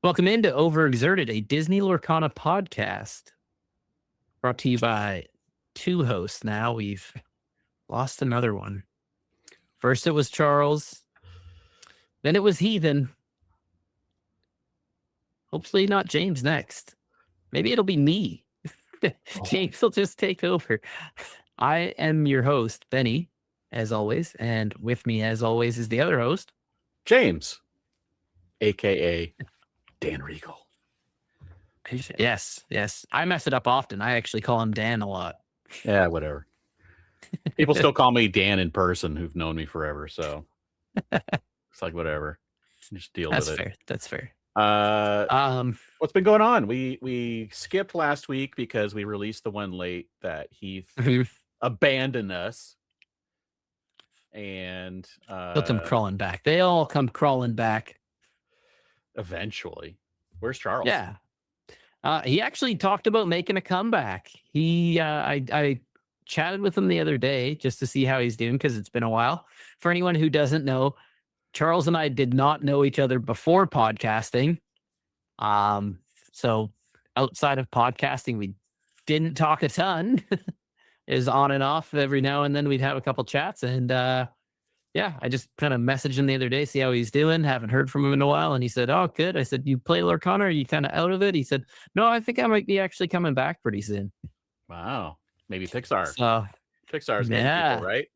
Welcome into Overexerted, a Disney Lorcana podcast brought to you by two hosts. Now we've lost another one. First it was Charles, then it was Heath. Hopefully not James next. Maybe it'll be me. James will just take over. I am your host, Benny, as always, and with me, as always, is the other host, James, aka Dan Regal. Yes. I mess it up often. I actually call him Dan a lot. Yeah, whatever. People still call me Dan in person who've known me forever, so it's like whatever. Just deal with it. That's fair. What's been going on? We skipped last week because we released the one late that Heath abandoned us. And they'll come crawling back. They all come crawling back. Eventually. Where's Charles? Yeah. He actually talked about making a comeback. I chatted with him the other day just to see how he's doing because it's been a while. For anyone who doesn't know, Charles and I did not know each other before podcasting. So outside of podcasting, we didn't talk a ton. It was on and off every now and then we'd have a couple chats. And I just kind of messaged him the other day, see how he's doing. Haven't heard from him in a while. And he said, "Oh, good." I said, "You play Lorcana? Are you kind of out of it?" He said, "No, I think I might be actually coming back pretty soon." Wow. Maybe Pixar. So Pixar's getting people, right?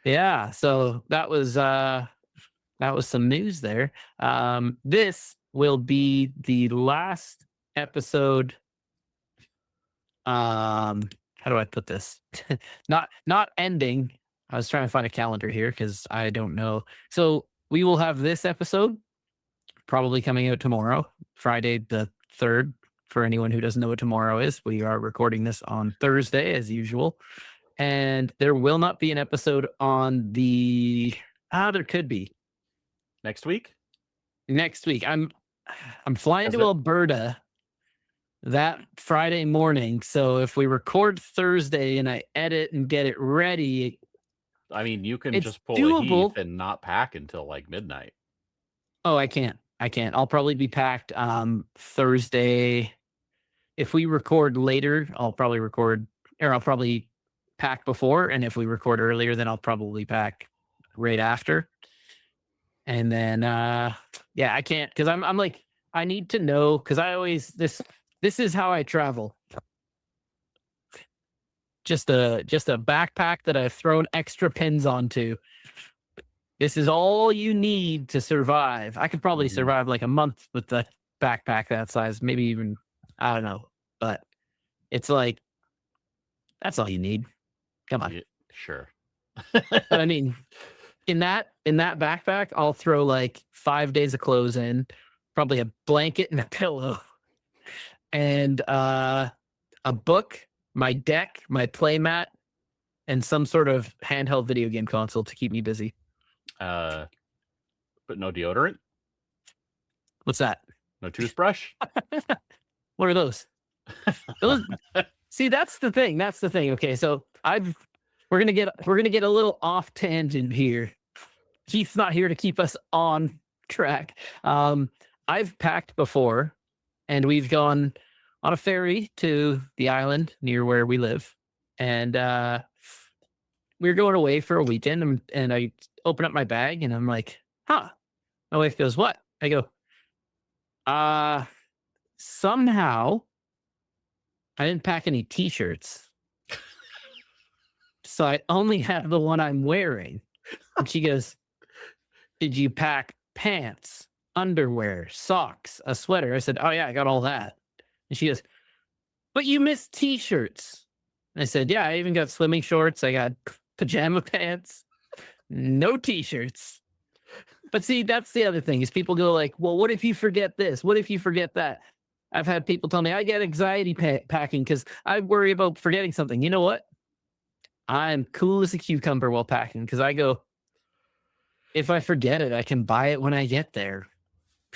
Yeah. So that was some news there. This will be the last episode. How do I put this? not ending. I was trying to find a calendar here because I don't know. So we will have this episode probably coming out tomorrow, Friday the 3rd. For anyone who doesn't know what tomorrow is, we are recording this on Thursday as usual. And there will not be an episode on the... there could be. Next week? Next week. I'm flying to Alberta that Friday morning. So if we record Thursday and I edit and get it ready... I mean, you can just pull doable. a Heath and not pack until like midnight. Oh, I can't. I'll probably be packed Thursday. If we record later, I'll probably pack before. And if we record earlier, then I'll probably pack right after. And then, I can't, because I'm like, I need to know, because I always, this is how I travel. Just a backpack that I've thrown extra pins onto. This is all you need to survive. I could probably survive like a month with the backpack that size, maybe even, I don't know. But it's like, that's all you need. Come on. Yeah, sure. I mean, in that backpack, I'll throw like 5 days of clothes in, probably a blanket and a pillow, and a book, my deck, my play mat, and some sort of handheld video game console to keep me busy. But no deodorant? What's that? No toothbrush? What are those? See, that's the thing. Okay, so we're gonna get a little off tangent here. Heath's not here to keep us on track. I've packed before, and we've gone on a ferry to the island near where we live, and we're going away for a weekend. And I open up my bag, and I'm like, "Huh." My wife goes, "What?" I go, somehow I didn't pack any t-shirts. So I only have the one I'm wearing." And she goes, "Did you pack pants, underwear, socks, a sweater?" I said, "Oh yeah, I got all that." And she goes, "But you missed t-shirts." And I said, "Yeah, I even got swimming shorts. I got pajama pants, no t-shirts." But see, that's the other thing is people go like, "Well, what if you forget this? What if you forget that?" I've had people tell me I get anxiety packing because I worry about forgetting something. You know what? I'm cool as a cucumber while packing because I go, if I forget it, I can buy it when I get there.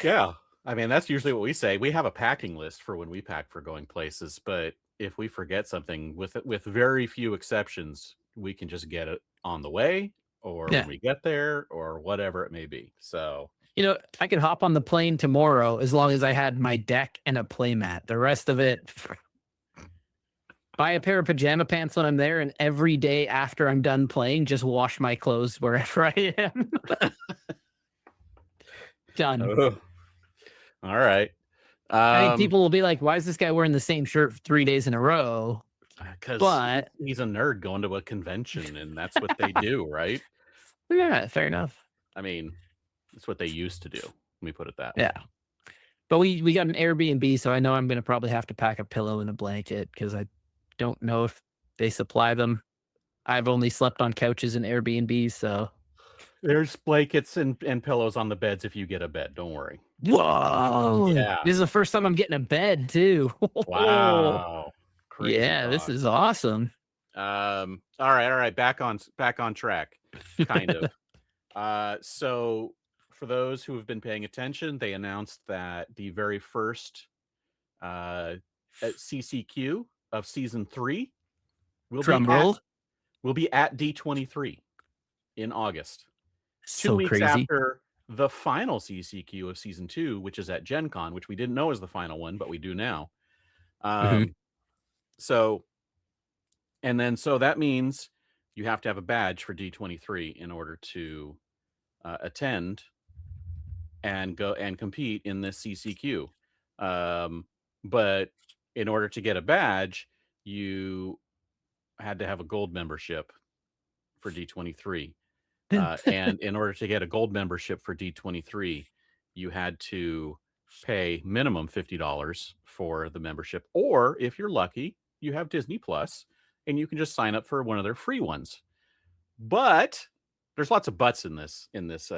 Yeah. I mean, that's usually what we say. We have a packing list for when we pack for going places, but if we forget something, with very few exceptions, we can just get it on the way or when we get there or whatever it may be. So I could hop on the plane tomorrow as long as I had my deck and a playmat. The rest of it, buy a pair of pajama pants when I'm there, and every day after I'm done playing, just wash my clothes wherever I am. Done. Oh, all right. I think people will be like, "Why is this guy wearing the same shirt for 3 days in a row?" Because But he's a nerd going to a convention, and that's what they do, right? yeah, fair enough. I mean, that's what they used to do. Let me put it that way. Yeah. But we got an Airbnb, so I know I'm gonna probably have to pack a pillow and a blanket because I don't know if they supply them. I've only slept on couches in Airbnb, so There's blankets and pillows on the beds if you get a bed. Don't worry. whoa! Yeah. This is the first time I'm getting a bed too. Wow. Crazy Yeah, this talk. is awesome. All right. Back on track, kind of. So for those who have been paying attention, they announced that the very first CCQ of season 3 will be Drum at roll. D23 in August. 2 So weeks crazy. after the final CCQ of season 2, which is at Gen Con, which we didn't know is the final one, but we do now. Mhm. So that means you have to have a badge for D23 in order to attend and go and compete in this CCQ. But in order to get a badge, you had to have a gold membership for D23. And in order to get a gold membership for D23, you had to pay minimum $50 for the membership. Or if you're lucky, you have Disney Plus and you can just sign up for one of their free ones. But there's lots of buts in this. If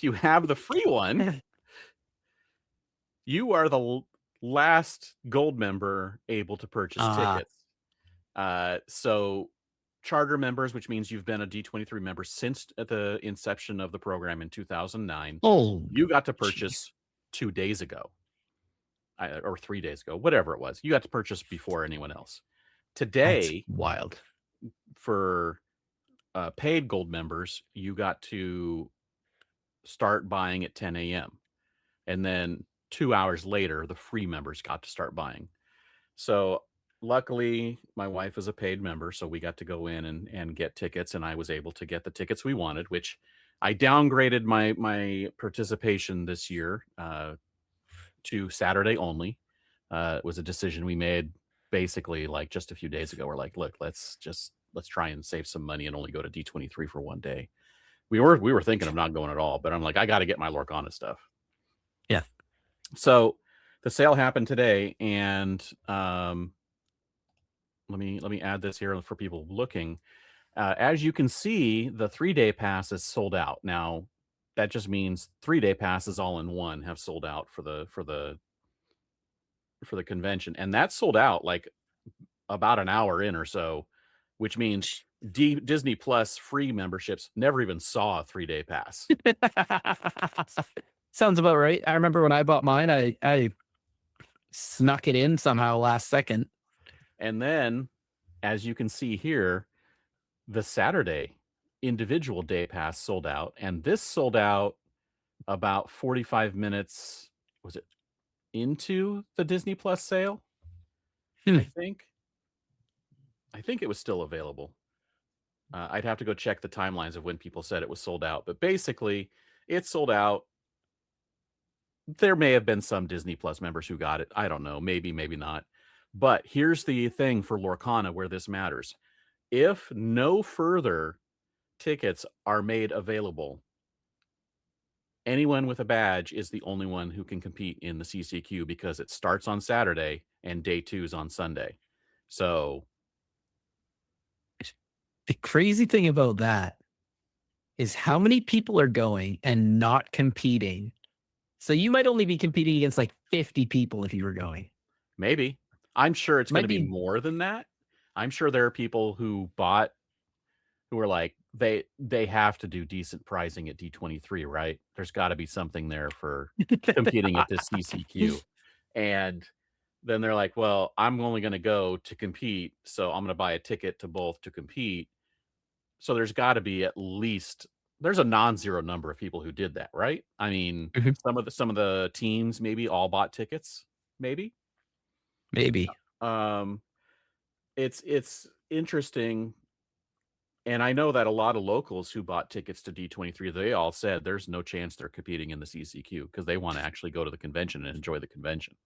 you have the free one, you are the last gold member able to purchase Ah, tickets. So charter members, which means you've been a D23 member since the inception of the program in 2009, oh, you got to jeez. purchase 2 days ago, or 3 days ago, whatever it was. You got to purchase before anyone else. That's Today, wild. for paid gold members, you got to start buying at 10 a.m. And then 2 hours later, the free members got to start buying. So luckily, my wife is a paid member, so we got to go in and get tickets, and I was able to get the tickets we wanted, which I downgraded my participation this year to Saturday only. It was a decision we made basically like just a few days ago. We're like, look, let's try and save some money and only go to D23 for one day. We were thinking of not going at all, but I'm like, I got to get my Lorcana stuff. Yeah. So the sale happened today, and let me add this here for people looking. As you can see, the 3-day pass is sold out. Now, that just means 3-day passes all in one have sold out for the convention, and that's sold out like about an hour in or so, which means Disney Plus free memberships never even saw a 3-day pass. Sounds about right. I remember when I bought mine, I snuck it in somehow last second. And then, as you can see here, the Saturday individual day pass sold out, and this sold out about 45 minutes, was it into the Disney Plus sale? Hmm. I think. I think it was still available. I'd have to go check the timelines of when people said it was sold out, but basically, it sold out. There may have been some Disney Plus members who got it. I don't know. Maybe, maybe not. But here's the thing for Lorcana where this matters. If no further tickets are made available, anyone with a badge is the only one who can compete in the CCQ because it starts on Saturday and day 2 is on Sunday. So The crazy thing about that is how many people are going and not competing. So you might only be competing against like 50 people if you were going. maybe. I'm sure it's going Might to be be more than that. I'm sure there are people who bought who are like they have to do decent pricing at D23, right? There's got to be something there for competing at this CCQ. And then they're like, well, I'm only going to go to compete, so I'm going to buy a ticket to both to compete. So there's got to be at least there's a non-zero number of people who did that, right? I mean, Mhm. some of the teams maybe all bought tickets, maybe. Maybe. Um, it's interesting, and I know that a lot of locals who bought tickets to D23, they all said there's no chance they're competing in the CCQ because they want to actually go to the convention and enjoy the convention.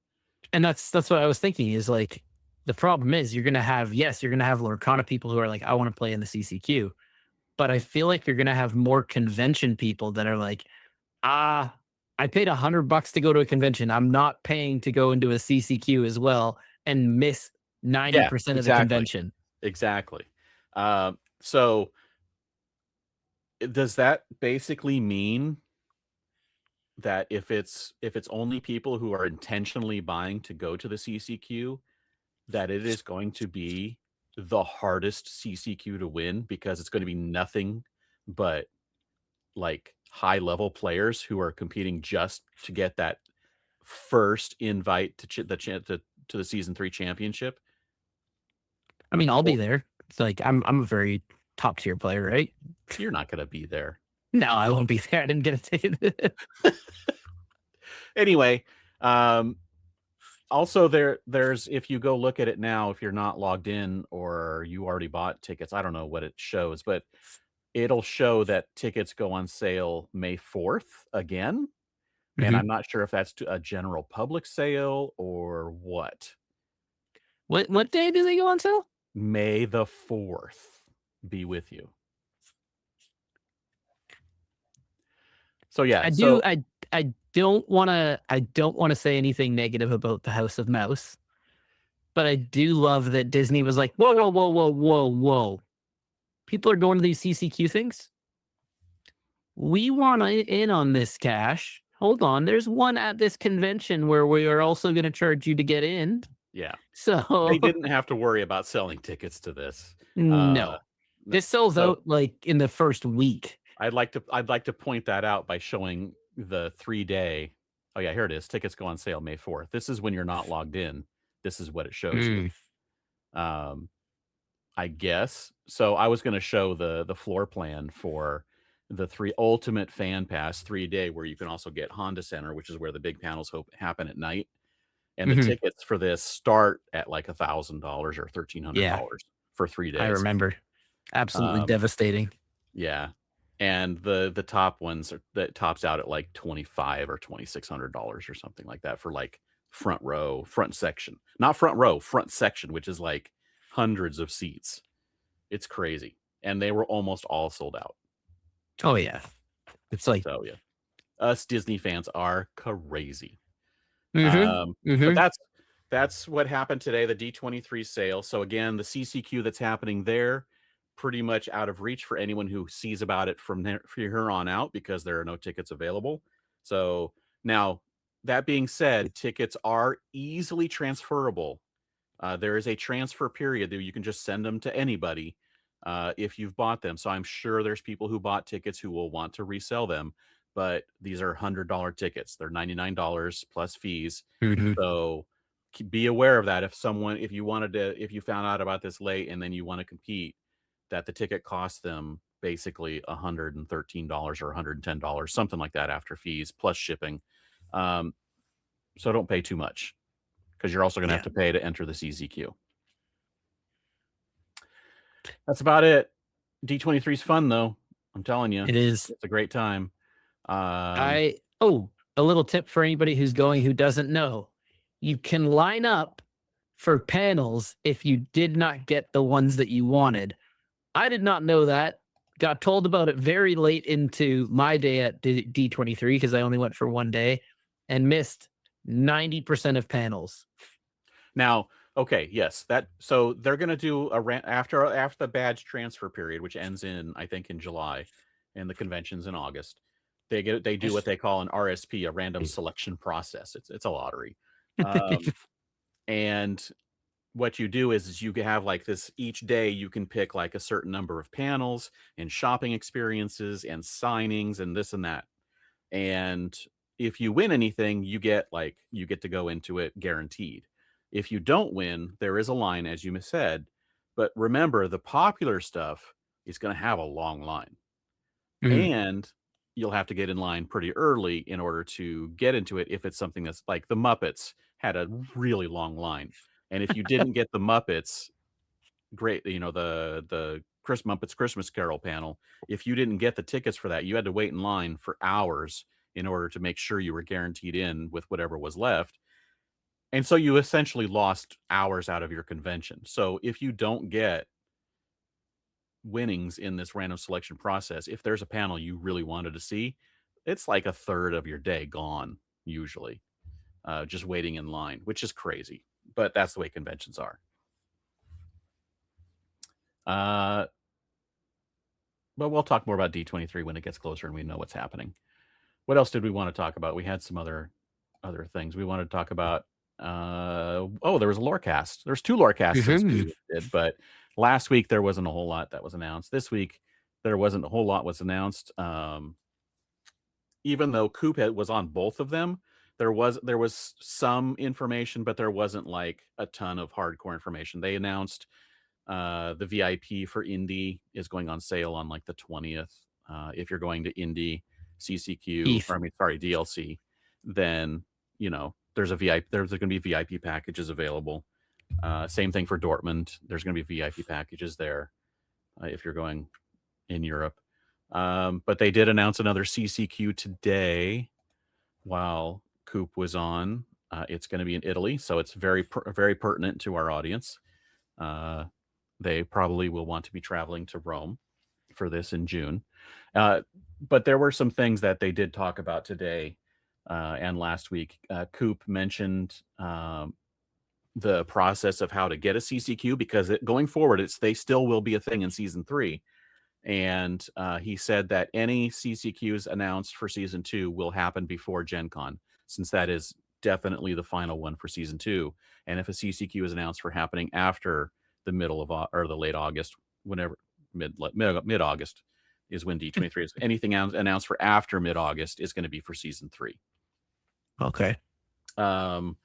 And that's what I was thinking is like the problem is you're gonna have yes, you're gonna have Lorcana people who are like, I want to play in the CCQ. But I feel like you're gonna have more convention people that are like, ah, I paid $100 to go to a convention. I'm not paying to go into a CCQ as well and miss Yeah, 90% of the exactly. convention. Exactly. So does that basically mean that if it's only people who are intentionally buying to go to the CCQ, that it is going to be the hardest CCQ to win because it's going to be nothing but like high level players who are competing just to get that first invite to to the season 3 championship? I mean, I'll Or be there. It's like I'm a very top tier player, right? you're not going to be there. No, I won't be there. I didn't get a ticket. Anyway, um also there's if you go look at it now, if you're not logged in or you already bought tickets, I don't know what it shows, but it'll show that tickets go on sale May 4th again, and Mhm. I'm not sure if that's to a general public sale or what. What day do they go on sale? May the 4th be with you. So yeah, I do so I don't wanna say anything negative about the House of Mouse, but I do love that Disney was like, "Whoa, whoa, whoa, whoa, whoa, whoa. People are going to these CCQ things? We want in on this cash. Hold on, there's one at this convention where we are also gonna charge you to get in." yeah, they So, didn't have to worry about selling tickets to this. Uh, no. n This sells so out, like, in the first week. I'd like to point that out by showing the 3-day. Oh yeah, here it is. Tickets go on sale May 4th. This is when you're not logged in. This is what it shows you. Mm. Um, I guess. So I was gonna show the floor plan for the 3 Ultimate Fan Pass 3-day where you can also get Honda Center, which is where the big panels happen at night. And the Mhm. tickets for this start at like $1,000 or Yeah, $1,300 for 3 I days. remember. Absolutely Um, devastating. yeah. And the top ones are that tops out at like 25 or $2,600 or something like that for like front row, front section. Not front row, front section, which is like hundreds of seats. It's crazy. And they were almost all sold out. Oh, yeah. It's like So yeah. Us Disney fans are crazy. mhm, But mhm. that's what happened today, the D23 sale. So again, the CCQ that's happening there, pretty much out of reach for anyone who sees about it from there from here on out because there are no tickets available. So now, that being said, tickets are easily transferable. There is a transfer period that you can just send them to anybody if you've bought them. So I'm sure there's people who bought tickets who will want to resell them, but these are $100 tickets. They're $99 plus fees. Mhm. So be aware of that. If you wanted to, if you found out about this late and then you want to compete, that the ticket costs them basically $113 or $110, something like that after fees plus shipping. Um, so don't pay too much because you're also going to have Yeah, to pay to enter the CZQ. That's about it. D23 is fun though. I'm telling you, it is. it's a great time. Um, I oh, a little tip for anybody who's going who doesn't know. You can line up for panels if you did not get the ones that you wanted. I did not know that. Got told about it very late into my day at D23 because I only went for 1 day and missed 90% of panels. Now, okay, yes, that so they're gonna do a after the badge transfer period, which ends in I think in July, and the convention's in August. They do what they call an RSP, a random selection process. It's a lottery, and what you do is you have like this each day you can pick like a certain number of panels and shopping experiences and signings and this and that. And if you win anything, you get to go into it guaranteed. If you don't win, there is a line, as you said. But remember, the popular stuff is going to have a long line. and you'll have to get in line pretty early in order to get into it if it's something that's like the Muppets had a really long line. And if you didn't get the Muppets, great, the Muppets Christmas Carol panel, if you didn't get the tickets for that, you had to wait in line for hours in order to make sure you were guaranteed in with whatever was left. And so you essentially lost hours out of your convention. So if you don't get winnings in this random selection process, if there's a panel you really wanted to see, it's like a third of your day gone, usually, just waiting in line, which is crazy. But that's the way conventions are. But we'll talk more about D23 when it gets closer and we know what's happening. What else did we want to talk about? We had some other things we wanted to talk about. There was a lorecast. There's 2 lorecasts this week, but last week there wasn't a whole lot that was announced. This week there wasn't a whole lot was announced. Even though Coop was on both of them, there was some information, but there wasn't like a ton of hardcore information. They announced the VIP for Indy is going on sale on like the 20th. If you're going to Indy, CCQ, Heath. DLC, then there's going to be VIP packages available. Same thing for Dortmund. There's going to be VIP packages there if you're going in Europe. But they did announce another CCQ today while Coop was on. It's going to be in Italy, so it's very pertinent to our audience. They probably will want to be traveling to Rome for this in June. But there were some things that they did talk about today and last week. Coop mentioned the process of how to get a CCQ, because going forward, they still will be a thing in season 3. And he said that any CCQs announced for season 2 will happen before Gen Con, since that is definitely the final one for season 2. And if a CCQ is announced for happening after the middle of or the late August, whenever mid August is when D23 is. Anything announced for after mid August is going to be for season 3. Okay. I'm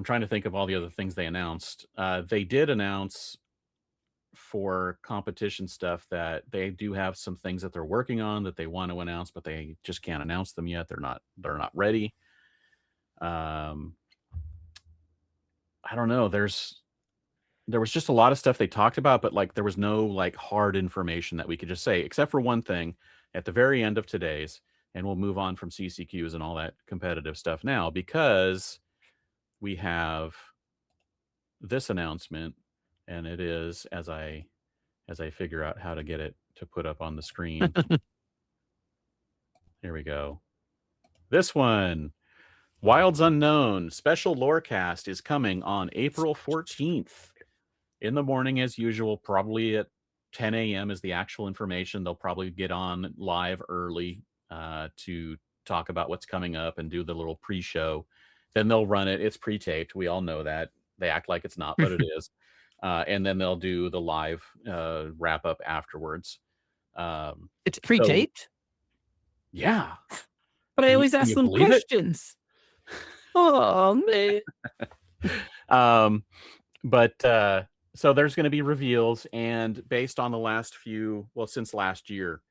trying to think of all the other things they announced. They did announce for competition stuff that they do have some things that they're working on that they want to announce, but they just can't announce them yet. They're not ready. I don't know. There was just a lot of stuff they talked about, but like there was no like hard information that we could just say, except for one thing at the very end of today's, and we'll move on from CCQs and all that competitive stuff now, because we have this announcement, and it is as I figure out how to get it to put up on the screen. Here we go. This one, Wilds Unknown special lorecast is coming on April 14th. In the morning, as usual, probably at 10 a.m. is the actual information. They'll probably get on live early to talk about what's coming up and do the little pre-show. Then they'll run it. It's pre-taped. We all know that. They act like it's not, but it is. And then they'll do the live wrap-up afterwards. It's pre-taped? So, yeah. But I always ask them questions. Oh, man. So there's going to be reveals, and based on the last few, since last year,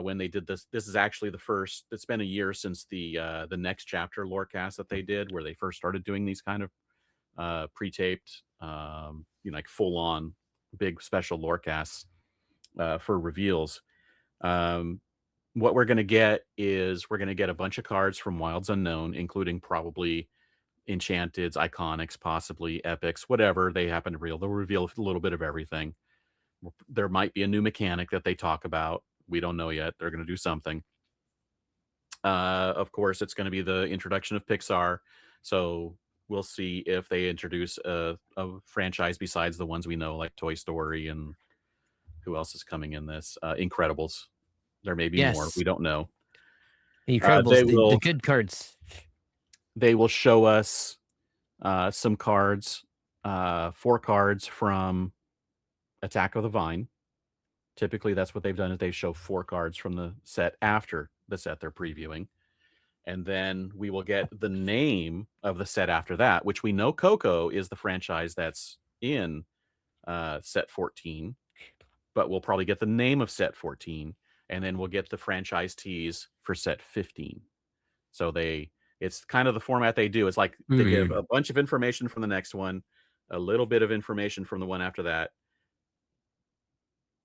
when they did this is actually the first. It's been a year since the next chapter lorecast that they did, where they first started doing these kind of pre-taped, like full-on big special lorecasts for reveals. What we're going to get is we're going to get a bunch of cards from Wilds Unknown, including probably Enchanteds, Iconics, possibly Epics, whatever they happen to reveal. They'll reveal a little bit of everything. There might be a new mechanic that they talk about. We don't know yet. They're going to do something. Of course, it's going to be the introduction of Pixar. So we'll see if they introduce a franchise besides the ones we know, like Toy Story, and who else is coming in this? Incredibles. There may be more. We don't know. Incredibles, the good cards. They will show us some cards, 4 cards from Attack of the Vine. Typically, that's what they've done, is they show 4 cards from the set after the set they're previewing. And then we will get the name of the set after that, which we know Coco is the franchise that's in set 14. But we'll probably get the name of set 14. and then we'll get the franchise tees for set 15. So it's kind of the format they do. It's like they give a bunch of information from the next one, a little bit of information from the one after that,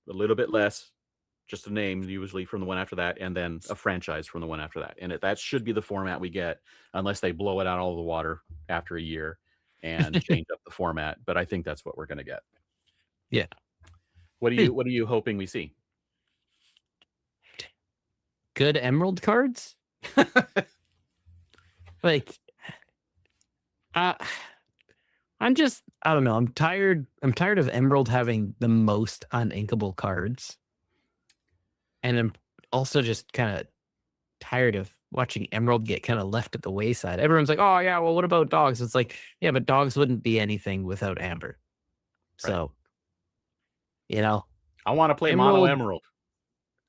a little bit less, just a name usually from the one after that, and then a franchise from the one after that. And that should be the format we get, unless they blow it out all the water after a year and change up the format. But I think that's what we're going to get. Yeah. What are you hoping we see? Good Emerald cards? Like, I don't know. I'm tired of Emerald having the most uninkable cards. And I'm also just kind of tired of watching Emerald get kind of left at the wayside. Everyone's like, oh yeah, well, what about dogs? It's like, yeah, but dogs wouldn't be anything without Amber. Right. So, you know, I want to play Mono Emerald.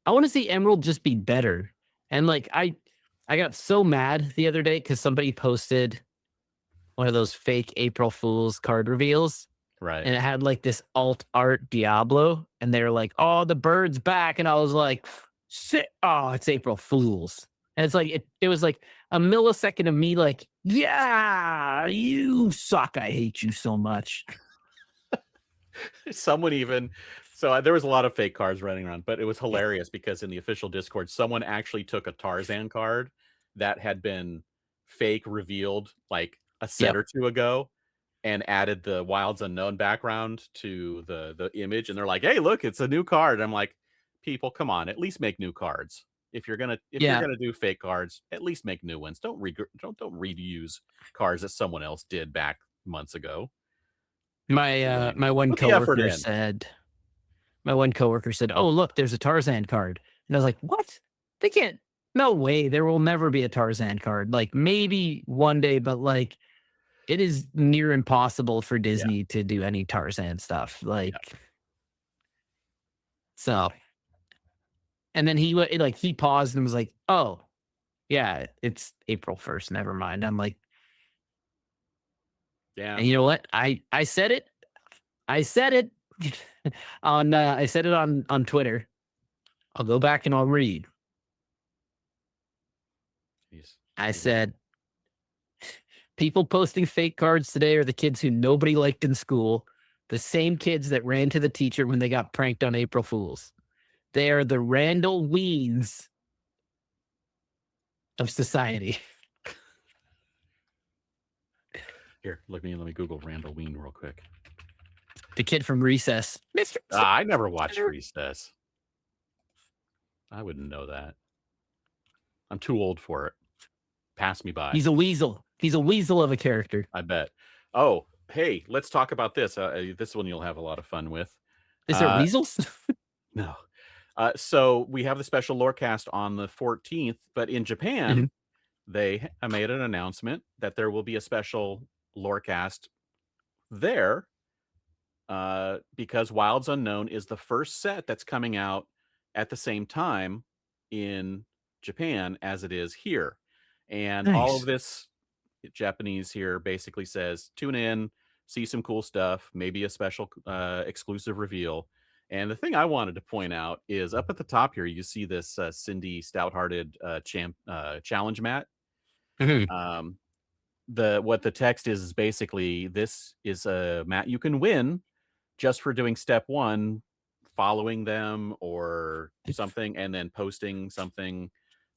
I want to see Emerald just be better. And like, I got so mad the other day because somebody posted one of those fake April Fool's card reveals. Right. And it had like this alt art Diablo. And they were like, oh, the bird's back. And I was like, shit, oh, it's April Fool's. And it's like, it was like a millisecond of me like, yeah, you suck. I hate you so much. Someone even, so there was a lot of fake cards running around, but it was hilarious because in the official Discord, someone actually took a Tarzan card that had been fake revealed like a set or two ago and added the Wilds Unknown background to the image. And they're like, hey, look, it's a new card. I'm like, people, come on, at least make new cards. If you're gonna do fake cards, at least make new ones. Don't reuse cards that someone else did back months ago. My one coworker said, oh, look, there's a Tarzan card. And I was like, what? They can't, no way. There will never be a Tarzan card. Like maybe one day, but like it is near impossible for Disney to do any Tarzan stuff. Like, so. And then he paused and was like, oh, yeah, it's April 1st. Never mind. I'm like, yeah. And you know what? I said it. I said it on Twitter. I'll go back and I'll read. I said, people posting fake cards today are the kids who nobody liked in school. The same kids that ran to the teacher when they got pranked on April Fools. They are the Randall Weens of society. Here, let me Google Randall Ween real quick. The kid from Recess. Mr. I never watched Recess. I wouldn't know that. I'm too old for it. Pass me by. He's a weasel. He's a weasel of a character. I bet. Oh, hey, let's talk about this. This one you'll have a lot of fun with. Is there weasels? No. So we have the special Lorecast on the 14th, but in Japan, they made an announcement that there will be a special Lorecast there because Wilds Unknown is the first set that's coming out at the same time in Japan as it is here. And all of this Japanese here basically says, tune in, see some cool stuff, maybe a special exclusive reveal. And the thing I wanted to point out is up at the top here, you see this Cindy Stouthearted challenge mat. What the text is basically, this is a mat you can win just for doing step 1, following them or something, and then posting something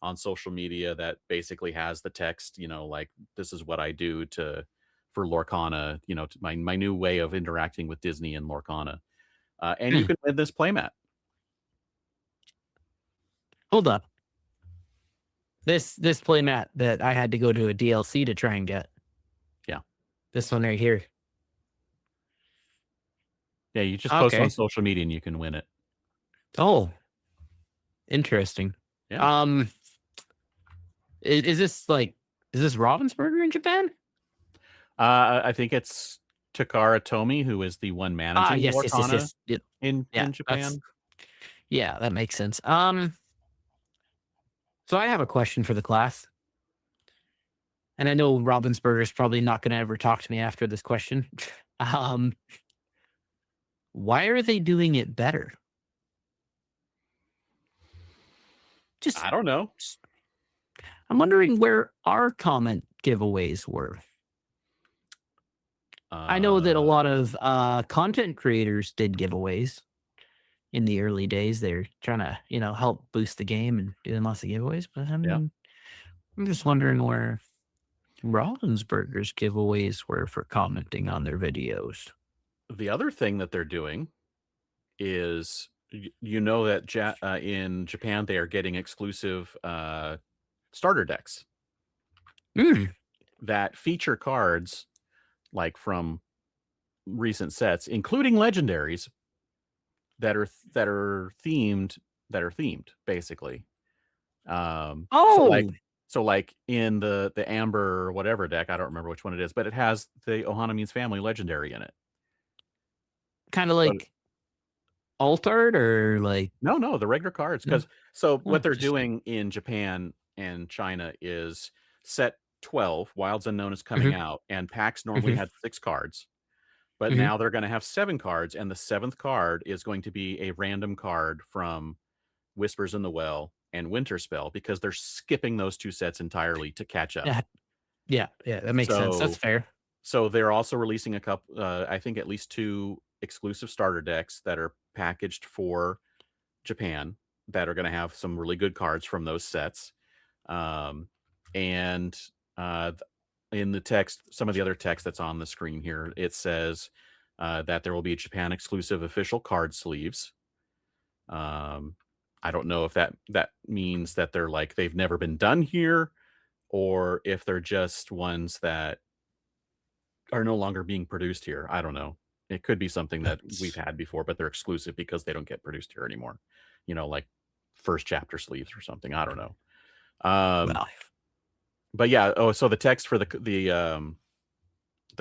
on social media that basically has the text, like, this is what I do for Lorcana, my new way of interacting with Disney and Lorcana. And you can win this playmat. Hold up. This playmat that I had to go to a DLC to try and get. Yeah. This one right here. Yeah, you just post on social media and you can win it. Oh. Interesting. Yeah. Is this Ravensburger in Japan? I think it's Takara Tomy, who is the one managing Lorcana in Japan. Yeah, that makes sense. So I have a question for the class. And I know Ravensburger is probably not going to ever talk to me after this question. Why are they doing it better? Just, I don't know. I'm wondering where our comment giveaways were. I know that a lot of content creators did giveaways in the early days. They're trying to, help boost the game and doing lots of giveaways. But I Yeah. mean, I'm just wondering where Ravensburger's giveaways were for commenting on their videos. The other thing that they're doing is, you know that in Japan they are getting exclusive starter decks Mm, that feature cards like from recent sets, including legendaries that are themed basically. So like oh, in the Amber or whatever deck, I don't remember which one it is, but it has the Ohana Means Family legendary in it. kind of So like altered or like, no, the regular cards. no? So Oh, what they're just, doing in Japan and China is set 12, Wilds Unknown is coming mhm, out, and packs normally mhm, had 6 cards, but mhm. now they're going to have 7 cards, and the 7th card is going to be a random card from Whispers in the Well and Winterspell, because they're skipping those 2 sets entirely to catch up. Yeah, yeah, that makes sense. That's So fair. they're also releasing a couple, I think at least 2 exclusive starter decks that are packaged for Japan that are going to have some really good cards from those sets. Um, and in the text, some of the other text that's on the screen here, it says that there will be Japan exclusive official card sleeves. I don't know if that means that they're like they've never been done here, or if they're just ones that are no longer being produced here. I don't know. It could be something that we've had before, but they're exclusive because they don't get produced here anymore. Like first chapter sleeves or something. I don't know. Well, But yeah. Oh, so the text for the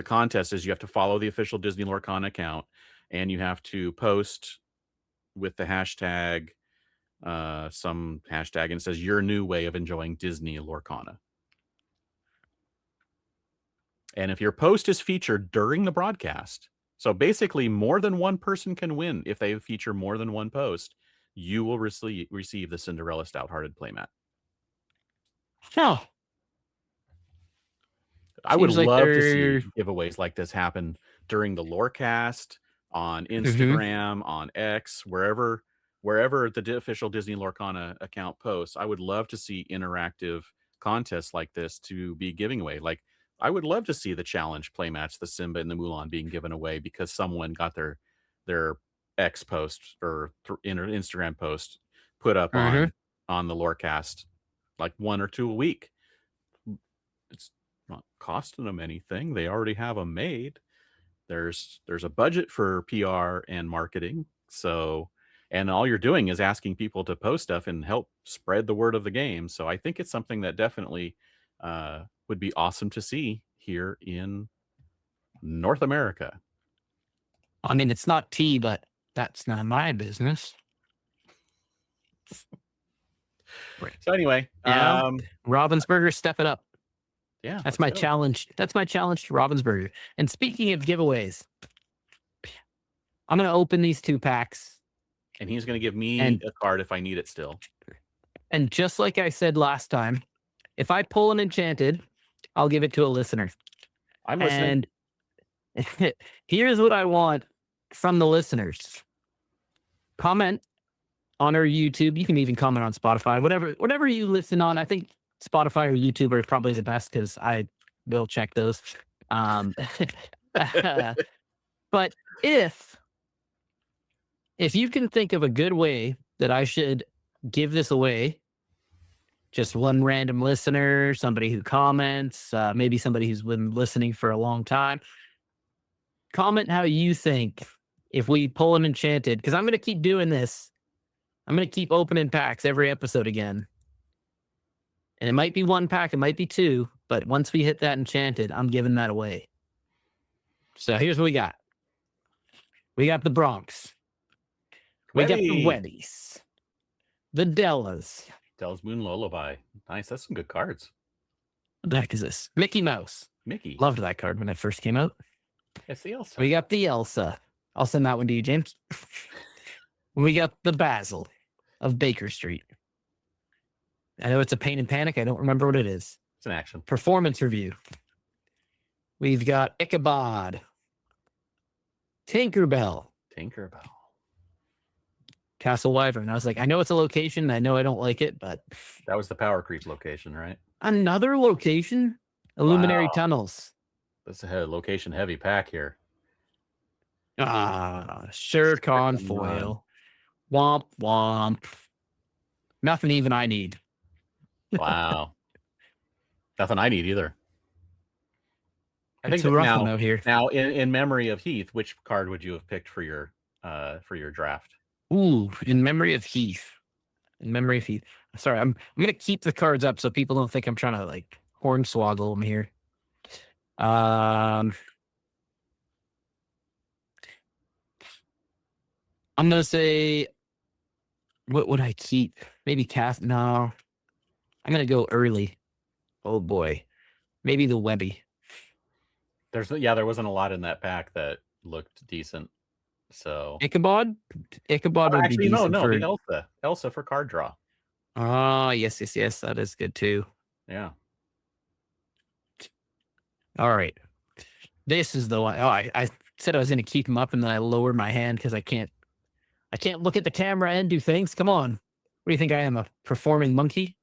contest is you have to follow the official Disney Lorcana account, and you have to post with the hashtag, some hashtag, and it says your new way of enjoying Disney Lorcana. And if your post is featured during the broadcast, so basically more than one person can win if they feature more than one post, you will receive the Cinderella Stout-Hearted playmat. no, I would seems like love to they're. see giveaways like this happen during the Lorecast, on Mhm. Instagram, on X, wherever the official Disney Lorcana account posts. I would love to see interactive contests like this to be giving away. Like, I would love to see the challenge playmats, the Simba and the Mulan, being given away because someone got their X post or Instagram post put up Mhm. on the Lorecast, like 1 or 2 a week. It's not costing them anything. They already have them made. There's a budget for PR and marketing. So, and all you're doing is asking people to post stuff and help spread the word of the game. So I think it's something that definitely would be awesome to see here in North America. I mean, it's not tea, but that's not my business. Right. So anyway, Ravensburger, step it up. yeah, That's let's my go. challenge. That's my challenge to Ravensburger. And speaking of giveaways, I'm gonna open these 2 packs, And he's going to give me and a card if I need it still. just like I said last time, if I pull an enchanted, I'll give it to a listener. I'm listening. And here's what I want from the listeners. Comment on our YouTube. You can even comment on Spotify, whatever you listen on. I think Spotify or YouTube are probably the best because I will check those. Um, but if you can think of a good way that I should give this away, just one random listener, somebody who comments, maybe somebody who's been listening for a long time, comment how you think if we pull an enchanted, because I'm going to keep doing this. I'm going to keep opening packs every episode again. And it might be 1 pack, it might be 2, but once we hit that enchanted, I'm giving that away. So here's what we got. We got the Bronx. We got the Ready. Weddies. The Dellas. Del's Moon Lullaby. Nice. That's some good cards. What the heck is this? Mickey Mouse. Mickey. Loved that card when it first came out. It's the Elsa. We got the Elsa. I'll send that one to you, James. We got the Basil of Baker Street. I know it's a pain and panic. I don't remember what it is. It's an action. Performance review. We've got Ichabod, Tinkerbell, Castle Wyvern. I was like, I know it's a location. I know I don't like it, but That was the Power Creep location, right? another location? Illuminary Wow. Tunnels. That's a location heavy pack here. Shircon foil. Womp womp. Nothing even I need. Wow. Nothing I need either. I think It's a rough one out here. Now, in memory of Heath, which card would you have picked for your draft? Ooh, in memory of Heath. In memory of Heath. Sorry, I'm gonna keep the cards up so people don't think I'm trying to like hornswoggle them here. I'm gonna say, what would I keep? Maybe Cass. No, I'm gonna go early. Oh boy, maybe the Webby. There wasn't a lot in that pack that looked decent. So Ichabod would actually, be decent for the Elsa for card draw. Oh, yes, that is good too. Yeah. All right, this is the one. Oh, I said I was gonna keep him up, and then I lowered my hand because I can't look at the camera and do things. Come on, what do you think I am, a performing monkey?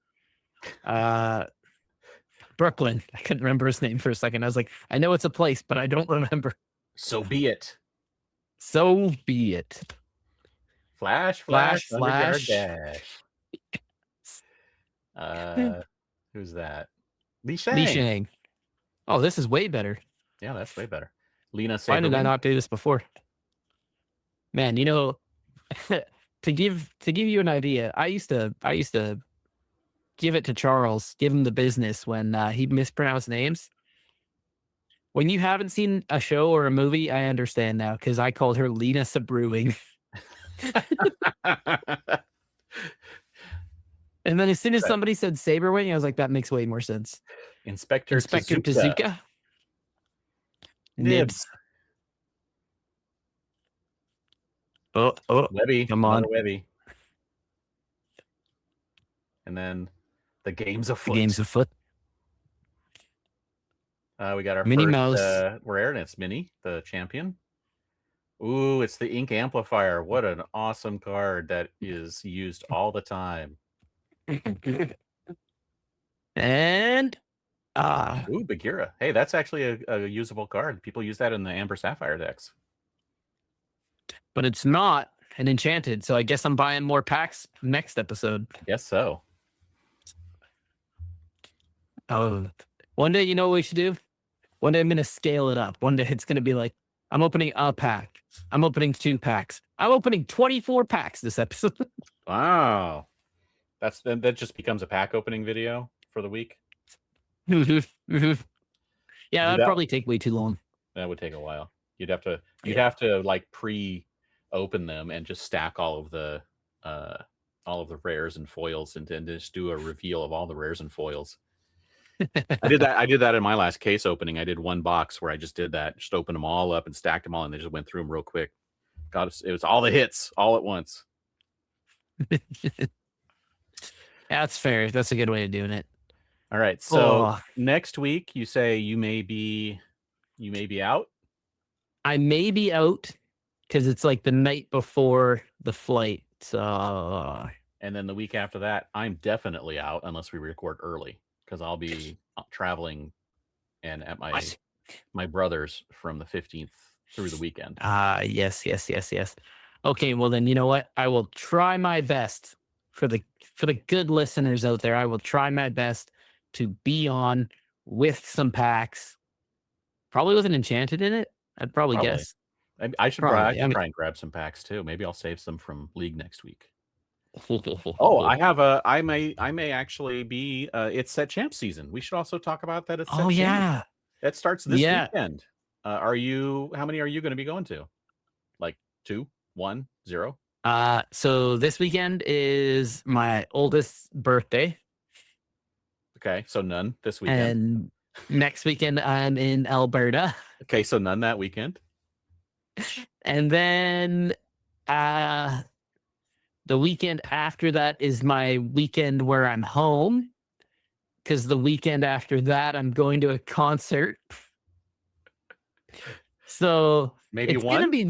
Brooklyn. I couldn't remember his name for a second. I was like, I know it's a place, but I don't remember. So be it. So be it. Flash. Dash. Who's that? Li Shang. Oh, this is way better. Yeah, that's way better. Lena. Why did I not do this before? Man, to give you an idea, I used to give it to Charles, give him the business when he mispronounced names. When you haven't seen a show or a movie, I understand now because I called her Lena Sabrewing. And then as soon as somebody said Saberwing, I was like, that makes way more sense. Inspector Tezuka. Nibs. Oh, Webby. Come on. Webby. And then the game's afoot. We got our Minnie first Mouse. rare, and it's Minnie, the champion. Ooh, it's the Ink Amplifier. What an awesome card that is used all the time. And Bagheera. Hey, that's actually a usable card. People use that in the Amber Sapphire decks. But it's not an enchanted, so I guess I'm buying more packs next episode. Guess so. Oh, one day, you know what we should do? One day I'm going to scale it up. One day it's going to be like, I'm opening a pack. I'm opening 2 packs. I'm opening 24 packs this episode. Wow. That just becomes a pack opening video for the week. Yeah, that'd probably take way too long. That would take a while. You'd have to like pre-open them and just stack all of the rares and foils and just do a reveal of all the rares and foils. I did that in my last case opening. I did one box where I just did that, just opened them all up and stacked them all, and they just went through them real quick. God, it was all the hits all at once. That's fair. That's a good way of doing it. All right. So next week, you say you may be out. I may be out because it's like the night before the flight. So, and then the week after that, I'm definitely out unless we record early because I'll be traveling and at my brother's from the 15th through the weekend. Yes. Okay, well then, you know what? I will try my best for the good listeners out there. I will try my best to be on with some packs, probably with an enchanted in it. I'd probably guess. I should try and grab some packs too. Maybe I'll save some from League next week. I may actually be it's set champ season. We should also talk about that. It's set champ. That starts this weekend. How many are you going to be going to? Like 2, 1, 0? So this weekend is my oldest birthday. Okay, so none this weekend. And next weekend I'm in Alberta. Okay, so none that weekend. And then The weekend after that is my weekend where I'm home, because the weekend after that I'm going to a concert. So Maybe it's gonna one? be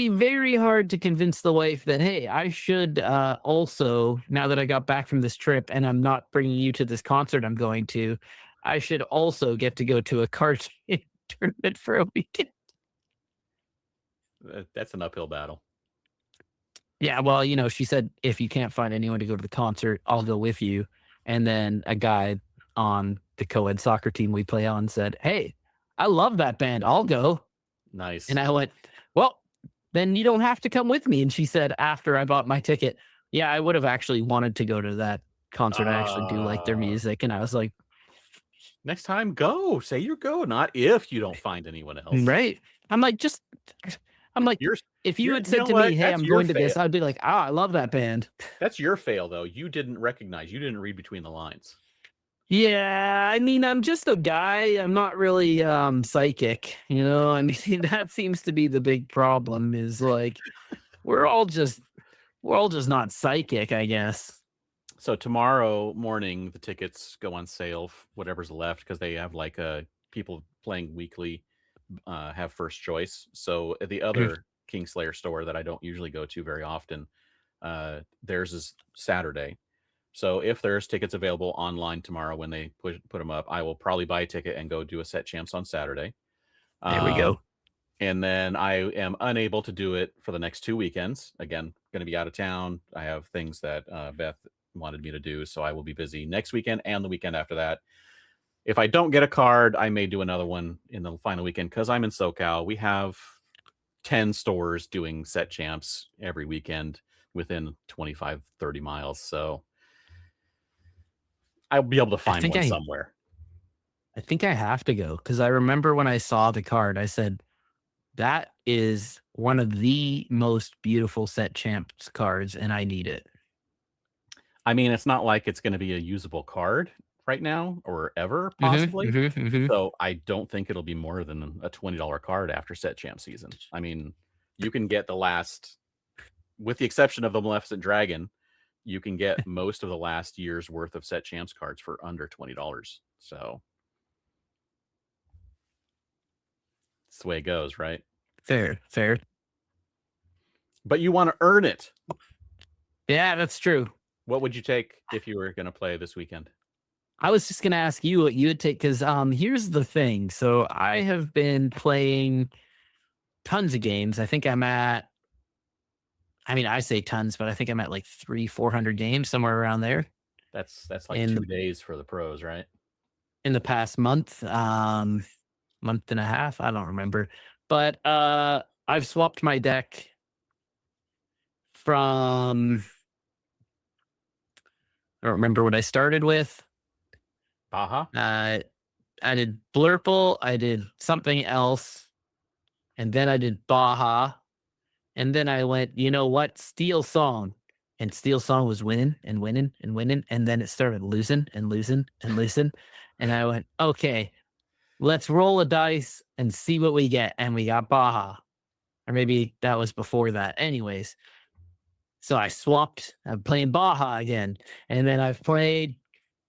very hard to convince the wife that, hey, I should also, now that I got back from this trip and I'm not bringing you to this concert I'm going to, I should also get to go to a card tournament for a weekend. That's an uphill battle. Yeah, well, she said, if you can't find anyone to go to the concert, I'll go with you. And then a guy on the co-ed soccer team we play on said, hey, I love that band. I'll go. And Nice. I went, well, then you don't have to come with me. And she said, after I bought my ticket, yeah, I would have actually wanted to go to that concert. I actually do like their Uh, music. And I was like, Next time, go. Say you go, not if you don't find anyone else. right. I'm like, just, I'm like, You're if you had you said know to me, what? hey, That's I'm your going to fail. this, I'd be like, I love that band. That's your fail though. You didn't recognize. You didn't read between the lines. Yeah, I mean, I'm just a guy. I'm not really psychic, I mean, that seems to be the big problem is like we're all just not psychic, I guess. So tomorrow morning, the tickets go on sale, whatever's left, because they have like people playing weekly have first choice. So at the Mhm. other Kingslayer store that I don't usually go to very often, theirs is Saturday. So if there's tickets available online tomorrow when they put them up, I will probably buy a ticket and go do a set champs on Saturday. There we Um, go. and then I am unable to do it for the next 2 weekends. Again, going to be out of town. I have things that Beth wanted me to do, so I will be busy next weekend and the weekend after that. If I don't get a card, I may do another one in the final weekend because I'm in SoCal. We have 10 stores doing set champs every weekend within 25, 30 miles. So I'll be able to I find think one I somewhere. I think I have to go because I remember when I saw the card, I said, that is one of the most beautiful set champs cards, and I need it. I mean, it's not like it's going to be a usable card right now or ever, Mhm, possibly. mhm, mhm. So I don't think it'll be more than a $20 card after set champ season. I mean, you can get the last, with the exception of the Maleficent Dragon, you can get most of the last year's worth of set champs cards for under $20. So it's the way it goes, right? Fair, fair. But you want to earn it. Yeah, that's true. What would you take if you were going to play this weekend? I was just gonna ask you what you would take because here's the thing. So I have been playing tons of games. I mean, I say tons, but I think I'm at like 400 games, somewhere around there That's like in 2 the days for the pros, right? past month, month and a half. I don't remember. But I've swapped my deck from, I don't remember what I started with. Baja? Uh I did Blurple, I did something else, and then I did Baja. And then I went, you know what? Steel Song. And Steel Song was winning and winning and winning. And then it started losing and losing and losing. And I went, okay, let's roll a dice and see what we get. And we got Baja. Or maybe that was before that. Anyways, so I swapped. I'm playing Baja again. And then I've played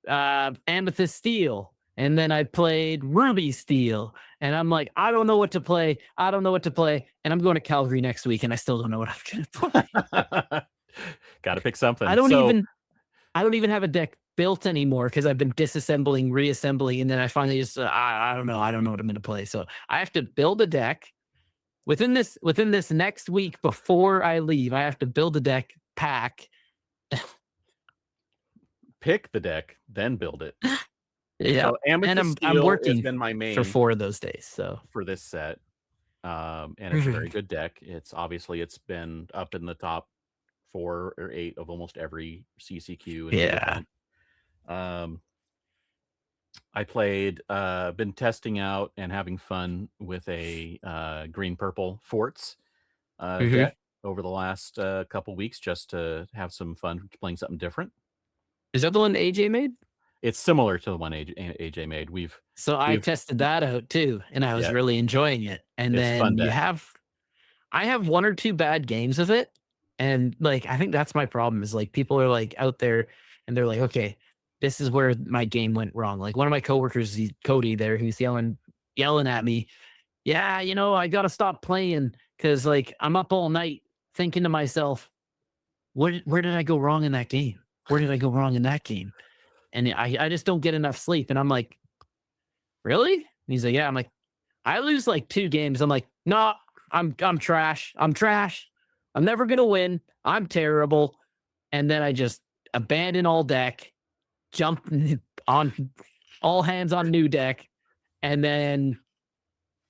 Amethyst Steel. And then I played Ruby Steel. And I'm like, I don't know what to play. I don't know what to play. And I'm going to Calgary next week and I still don't know what I'm going to play. Got to pick I something. don't So even I don't even have a deck built anymore because I've been disassembling, reassembling, and then I finally just I don't know. I don't know what I'm going to play. So I have to build a deck within this next week before I leave. I have to build a deck, pack. pick the deck, then build it. Yeah, So and Amethyst I'm Steel has working been my for main 4 of those days. So for this set. And it's a very good deck. It's been up in the top 4 or 8 of almost every CCQ and big yeah. event. I played, been testing out and having fun with a green purple forts Mhm. deck over the last couple weeks just to have some fun playing something different. Is that the one AJ made? It's similar to the one AJ made. So I We've tested that out too, and I was yeah, really enjoying it. And it's a fun then deck. I have 1 or 2 bad games of it, And like, I think that's my problem is like people are like out there and they're like, okay, this is where my game went wrong. Like one of my coworkers, Cody there, who's yelling at me. Yeah, I got to stop playing because like I'm up all night thinking to myself, where did I go wrong in that game? Where did I go wrong in that game? And I just don't get enough sleep. And I'm like, really? And he's like, yeah. I'm like, I lose like 2 games. I'm like, no, I'm trash. I'm trash. I'm never gonna win. I'm terrible. And then I just abandon all deck, jump on all hands on new deck, and then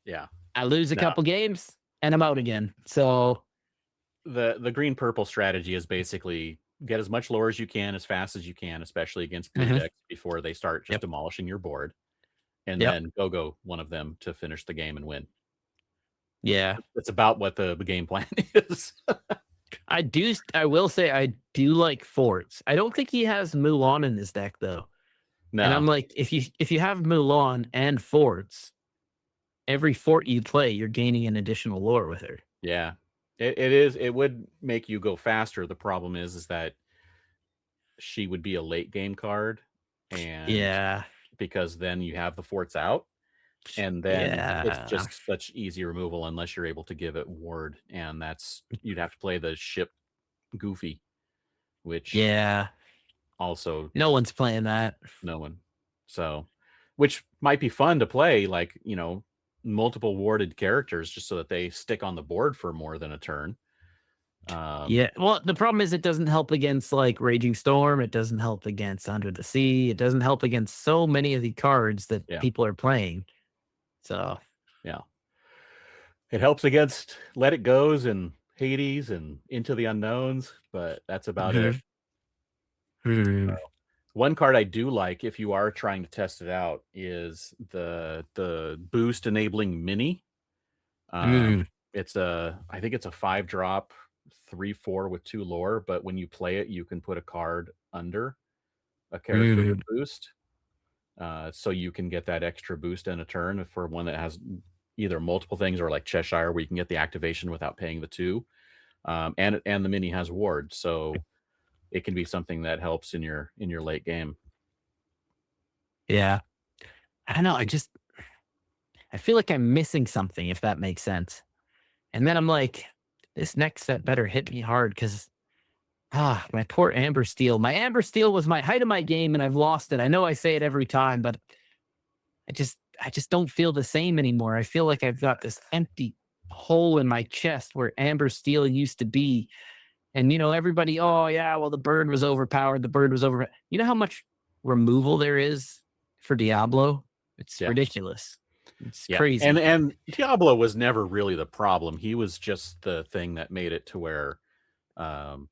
Yeah. I lose a No. couple games and I'm out again. So The green purple strategy is basically get as much lore as you can as fast as you can, especially against blue mhm, decks before they start just yep, demolishing your board, and yep, then go one of them to finish the game and win. yeah. That's about what the game plan is. I will say I do like forts. I don't think he has Mulan in his deck though. And I'm No. like, if you have Mulan and forts, every fort you play, you're gaining an additional lore with her. Yeah. It would make you go faster. The problem is that she would be a late game card, and Yeah. because then you have the forts out, and then it's Yeah. just such easy removal unless you're able to give it ward, and you'd have to play the ship goofy, which Yeah. also No one's playing that. no one. So, which might be fun to play, like, multiple warded characters just so that they stick on the board for more than a turn. Yeah. Well, the problem is it doesn't help against like Raging Storm. It doesn't help against Under the Sea. It doesn't help against so many of the cards that Yeah, people are playing. So yeah. It helps against Let It Goes and Hades and Into the Unknowns, but that's about it. mhm. Mhm. One card I do like, if you are trying to test it out, is the boost enabling mini. Mhm. I think it's a 5-drop 3/4 with 2 lore, but when you play it, you can put a card under a character with Mhm. boost. So you can get that extra boost in a turn for one that has either multiple things, or like Cheshire, where you can get the activation without paying the 2. And the mini has ward, so it can be something that helps in your late game. Yeah. I don't know. I feel like I'm missing something, if that makes sense. And then I'm like, this next set better hit me hard because my poor Amber Steel. My Amber Steel was my height of my game, and I've lost it. I know I say it every time, but I just don't feel the same anymore. I feel like I've got this empty hole in my chest where Amber Steel used to be. And everybody, oh yeah, well the bird was overpowered. The bird was over. You know how much removal there is for Diablo? It's Yeah. ridiculous. It's Yeah. And crazy. and Diablo was never really the problem. He was just the thing that made it to where um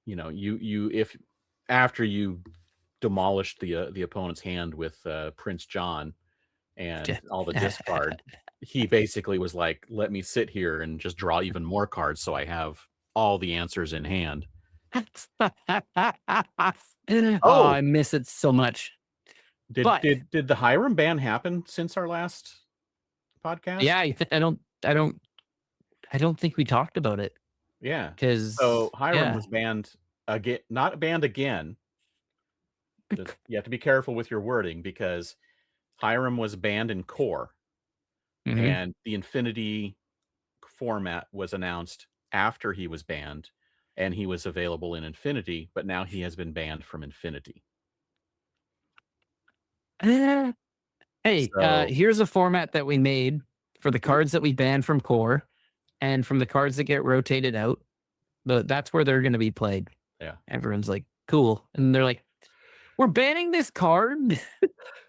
you if after you demolished the opponent's hand with Prince John and all the discard, he basically was like, let me sit here and just draw even more cards so I have all the answers in hand. Oh, Oh, I miss it so much. did But did did the Hiram ban happen since our last yeah, podcast? I don't think we talked about it Yeah. So because Hiram yeah. was banned again, not banned again. You have to be careful with your wording, because Hiram was banned in core, Mhm. and the Infinity format was announced after he was banned, and he was available in Infinity, but now he has been banned from Infinity. Eh, Hey, So, here's a format that we made for the cards that we banned from core and from the cards that get rotated out. That's where they're going to be played. yeah. Everyone's like, cool. And they're like, we're banning this card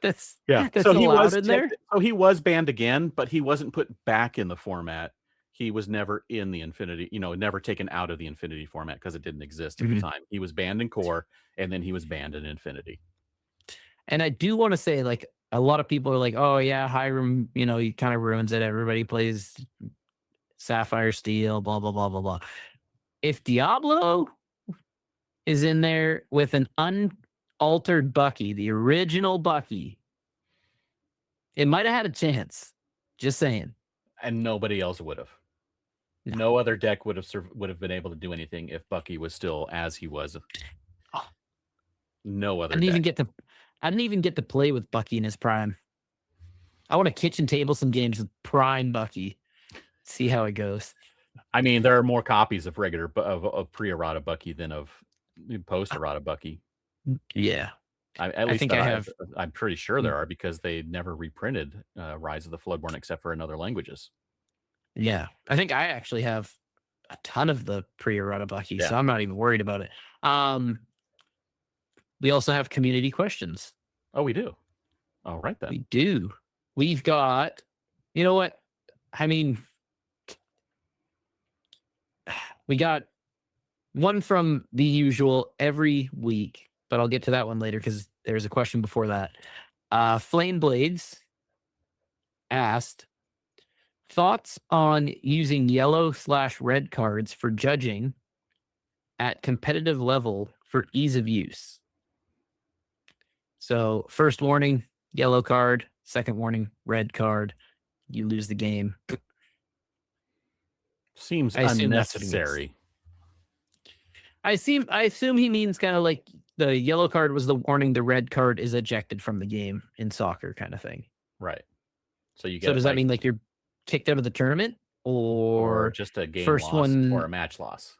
that's Yeah. that's allowed in there. So he was banned again, but he wasn't put back in the format. He was never in the Infinity, never taken out of the Infinity format because it didn't exist at the Mhm. time. He was banned in core, and then he was banned in Infinity. And I do want to say, like, a lot of people are like, oh, yeah, Hiram, he kind of ruins it. Everybody plays Sapphire Steel, blah, blah, blah, blah, blah. If Diablo is in there with an unaltered Bucky, the original Bucky, it might have had a chance. Just saying. And nobody else would have. No. No other deck would have been able to do anything if Bucky was still as he was. Oh, No I other didn't even deck. get to. I didn't even get to play with Bucky in his prime. I want to kitchen table some games with prime Bucky. See how it goes. I mean, there are more copies of regular of pre-errata Bucky than of post-errata Bucky. Yeah, At I least think that I have. I'm pretty sure there are because they never reprinted Rise of the Floodborn except for in other languages. Yeah, I think I actually have a ton of the pre-errata Bucky, Yeah. so I'm not even worried about it. We also have community questions. Oh, we do. All right then. We do. We've got. You know what? I mean, we got one from the usual every week, but I'll get to that one later because there's a question before that. Flame Blades asked thoughts on using yellow/red cards for judging at competitive level for ease of use. So, first warning, yellow card. Second warning, red card. You lose the game. Seems I assume that's what he means. unnecessary. I assume he means kind of like the yellow card was the warning, the red card is ejected from the game in soccer kind of thing. Right. So you So get does that like mean like you're kicked out of the tournament or or just a game first loss or a one match loss.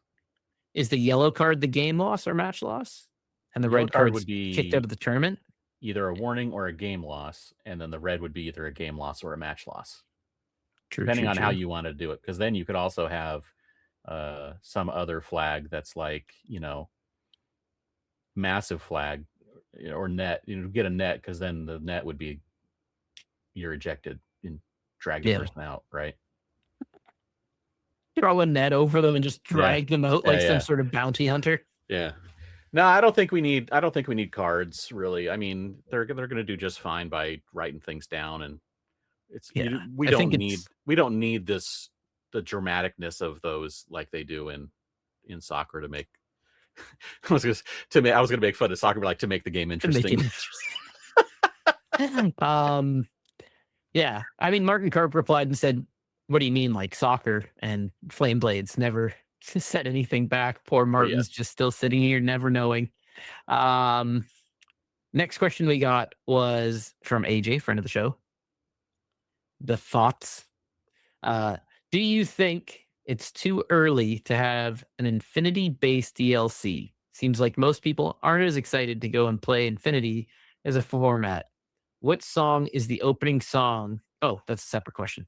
is the yellow card the game loss or match loss? And the Yellow red card would card's kicked out be of the tournament? either a warning or a game loss, and then the red would be either a game loss or a match loss, True, depending true, on how true. you want to do it. Because then you could also have some other flag that's like massive flag or net. Get a net because then the net would be you're ejected and drag the Yeah. person out, right? Throw a net over them and just Yeah, drag them out yeah, like some yeah, sort of bounty hunter. yeah. No, I don't think we need. I don't think we need cards really. I mean, they're going to do just fine by writing things down, and Yeah. we I think don't need it's this the dramaticness of those like they do in soccer to make. I was going to make fun of soccer, but like to make the game to make interesting. it interesting. Yeah. I mean, Martin Karp replied and said, "What do you mean, like soccer?" And Flame Blades never said anything back. Poor Oh yeah, Martin's just still sitting here, never knowing. Um, Next question we got was from AJ, friend of the show. The thoughts. Uh, do you think it's too early to have an Infinity based DLC? Seems like most people aren't as excited to go and play Infinity as a format. What song is the opening song? Oh, that's a separate question.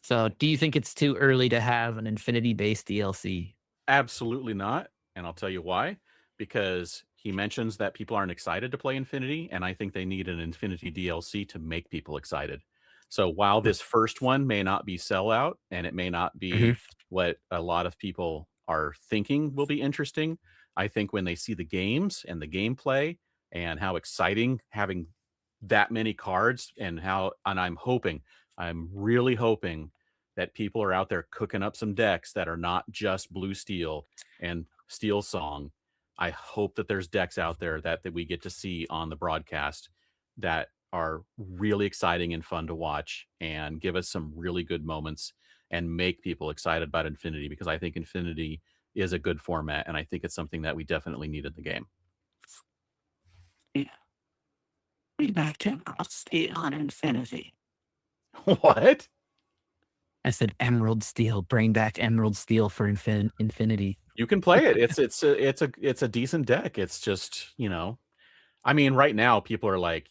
So, do you think it's too early to have an Infinity based DLC? absolutely not, and I'll tell you why. Because he mentions that people aren't excited to play Infinity, and I think they need an Infinity DLC to make people excited. So while this first one may not be sellout, and it may not Mhm. be what a lot of people are thinking will be interesting, I think when they see the games and the gameplay and how exciting having that many cards and I'm really hoping that people are out there cooking up some decks that are not just blue steel and steel song. I hope that there's decks out there that we get to see on the broadcast that are really exciting and fun to watch and give us some really good moments and make people excited about Infinity because I think Infinity is a good format and I think it's something that we definitely need in the game. Yeah. Bring back Emerald Steel and Infinity. What? I said Emerald Steel. Bring back Emerald Steel for Infinity. You can play it. It's a decent deck. It's just, I mean, right now people are like,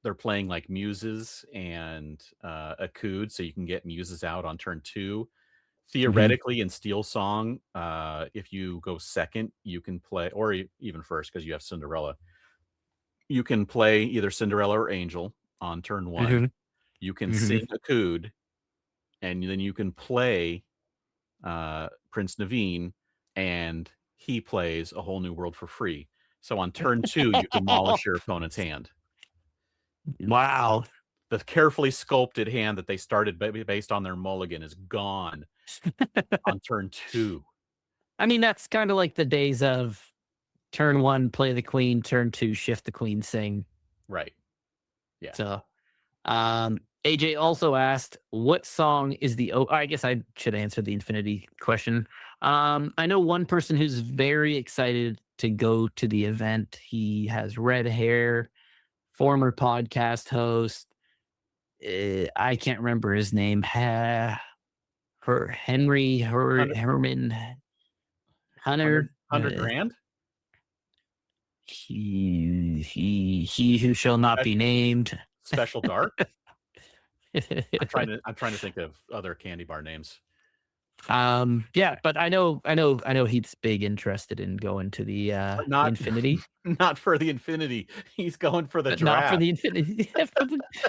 they're playing like muses and Akud, so you can get muses out on turn 2. Mhm. Theoretically, in Steel Song, if you go second, you can play, or even first because you have Cinderella. You can play either Cinderella or Angel on turn 1. Mhm. You can Mhm. sing Akud, and then you can play Prince Naveen, and he plays A Whole New World for free. So on turn 2, you demolish your opponent's hand. Wow. The carefully sculpted hand that they started based on their mulligan is gone on turn 2. I mean, that's kind of like the days of turn 1, play the queen, turn 2, shift the queen, sing. Right. Yeah. So, AJ also asked, "What song is the?" Oh, I guess I should answer the Infinity question. I know one person who's very excited to go to the event. He has red hair, former podcast host. I can't remember his name. Hundred, Herman hundred, Hunter. hundred grand. He who shall not be named. Special dark. I'm trying to think of other candy bar names. Yeah, but I know Heath's big interested in going to the But not Infinity, not for the Infinity. He's going for the but not for draft. the Infinity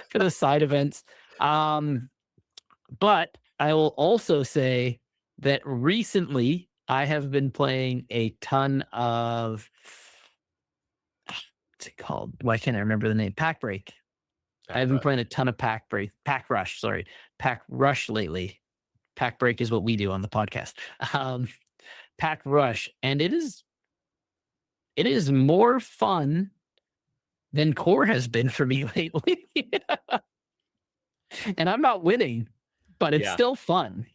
for the side events. But I will also say that recently I have been playing a ton of what's it called? Why can't I remember the name? Pack Break. I've been playing a ton of Pack Rush, sorry, Pack Rush lately. Pack Break is what we do on the podcast. Um, Pack Rush, and it is more fun than core has been for me lately. And I'm not winning, but it's Yeah. still fun.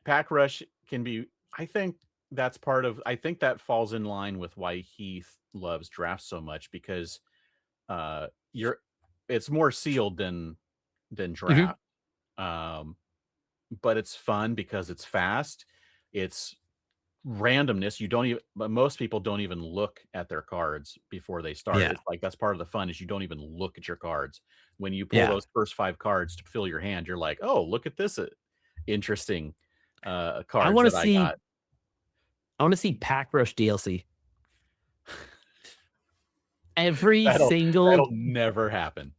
Pack Rush can be, I think I think that falls in line with why Heath loves drafts so much, because it's more sealed than draft. But it's fun because it's fast. It's randomness. But most people don't even look at their cards before they start. Yeah. It's like, that's part of the fun, is you don't even look at your cards. When you pull Yeah. those first 5 cards to fill your hand, you're like, oh, look at this interesting cards that I got. I want to see Pack Rush DLC. That'll never happen.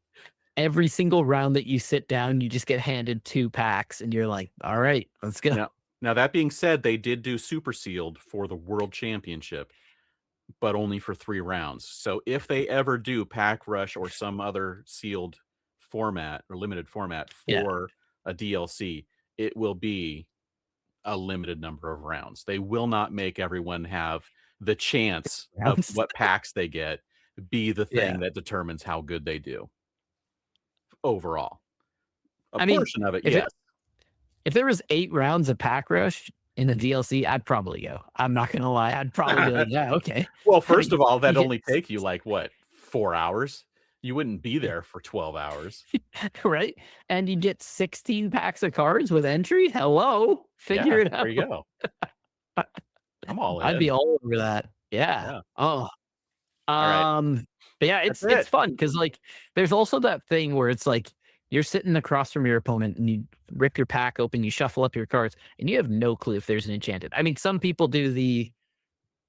Every single round that you sit down, you just get handed 2 packs, and you're like, all right, let's go. Now that being said, they did do super sealed for the World Championship, but only for 3 rounds. So if they ever do Pack Rush or some other sealed format or limited format for a DLC, it will be a limited number of rounds. They will not make everyone have the chance of what packs they get be the thing that determines how good they do overall. A portion of it, yes. If there was 8 rounds of Pack Rush in the DLC, I'd probably go. I'm not gonna lie. I'd probably be like, yeah, okay. Well, first of all, that'd only take you like, what, 4 hours? You wouldn't be there for 12 hours. Right? And you get 16 packs of cards with entry? Hello? Figure it out. There you go. I'm all in. I'd be all over that. Yeah. Oh. But yeah, it's fun because, like, there's also that thing where it's like you're sitting across from your opponent and you rip your pack open, you shuffle up your cards, and you have no clue if there's an enchanted. I mean, some people do